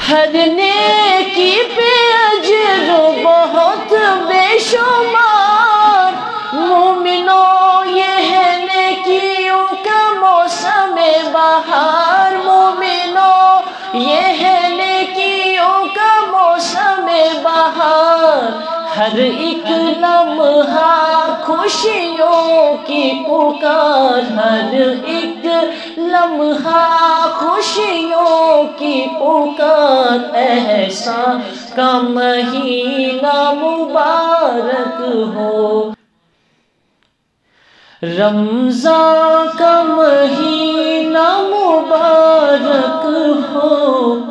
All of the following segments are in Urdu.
ہر نیکی پہ اجر بہت بے شمار، مومنوں یہ ہے نیکیوں کا موسم بہار، مومنوں یہ ہے نیکیوں کا موسم بہار، ہر ایک لمحہ خوشیوں کی پکار، ہر ایک لمحہ خوشیوں کی پکار، احسان کا مہینہ مبارک ہو، رمضان کا مہینہ مبارک ہو،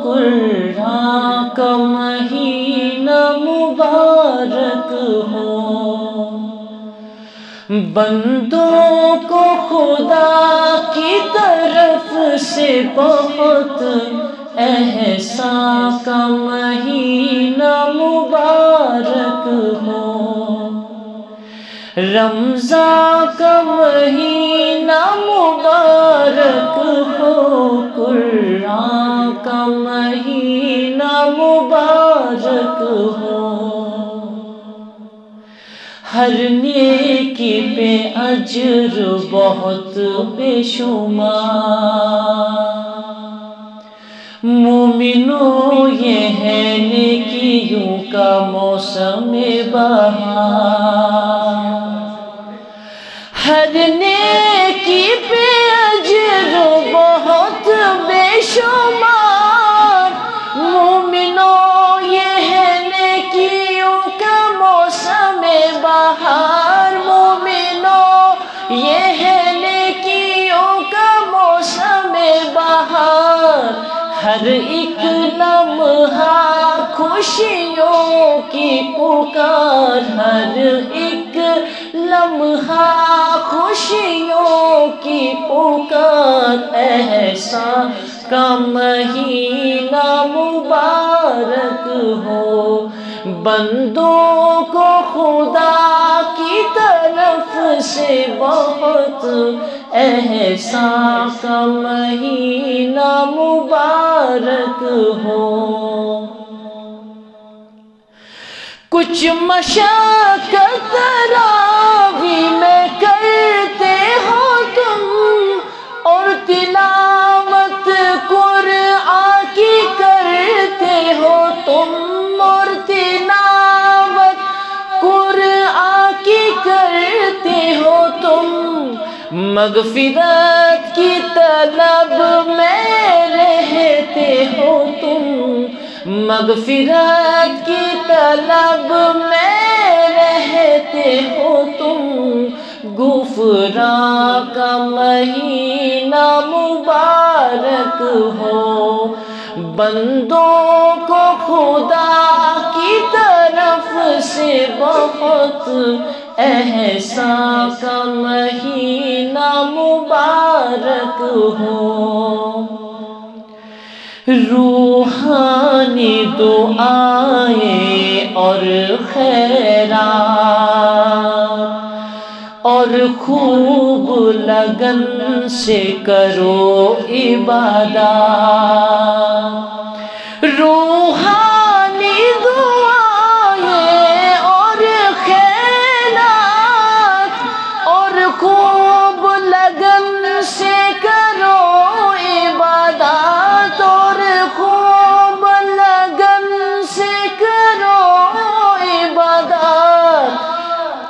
قرآن کا مہینہ مبارک ہو، بندوں کو خدا کی طرف سے بہت احسان کا مہینہ مبارک ہو، رمضان کا مہینہ مبارک ہو، قرآن کا مہینہ مبارک ہو، ہر نیکی پہ اجر بہت بے شمار، مومنوں یہ ہے نیکیوں کا موسم بہار، ہر نیکی پہ اجر بہت بے شمار، مومنوں یہ ہے نیکیوں کا موسم بہار، مومنوں یہ ہے نیکیوں کا موسم بہار، ہر ایک لمحہ خوشیوں کی پکار، ہر ایک لمحہ خوشیوں کی پکار، احسان کا مہینہ مبارک ہو، بندوں کو خدا کی طرف سے بہت احسان کا مہینہ مبارک ہو، کچھ مشقت تراویح میں کرتے ہو تم، اور تلاوت قرآن کی کرتے ہو تم، اور تلاوت قرآن کی کرتے ہو تم، مغفرت کی طلب میں رہتے ہو تم، مغفرت کی طلب میں رہتے ہو تم، غفران کا مہینہ مبارک ہو، بندوں کو خدا کی طرف سے بہت احسان کا مہینہ مبارک ہو، روحانی دعائیں اور خیرات اور خوب لگن سے کرو عبادات، روحانی دعائیں اور خیرات اور خوب لگن سے کرو عبادات، اور خوب لگن سے کرو عبادات،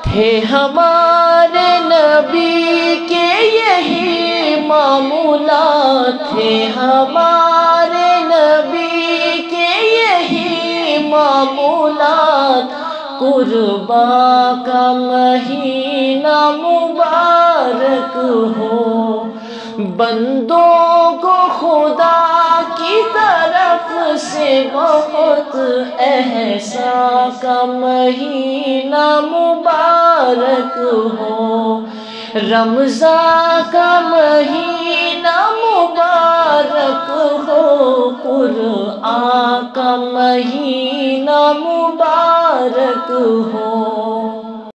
تھے ہمارے نبی کے یہی معمولات، تھے ہمارے نبی کے یہی معمولات، قربان کا مہینہ مبارک ہو، بندوں کو خدا کی طرف سے بہت احسان کا مہینہ مبارک ہو، رمضان کا مہینہ مبارک ہو، قرآن کا مہینہ مبارک ہو۔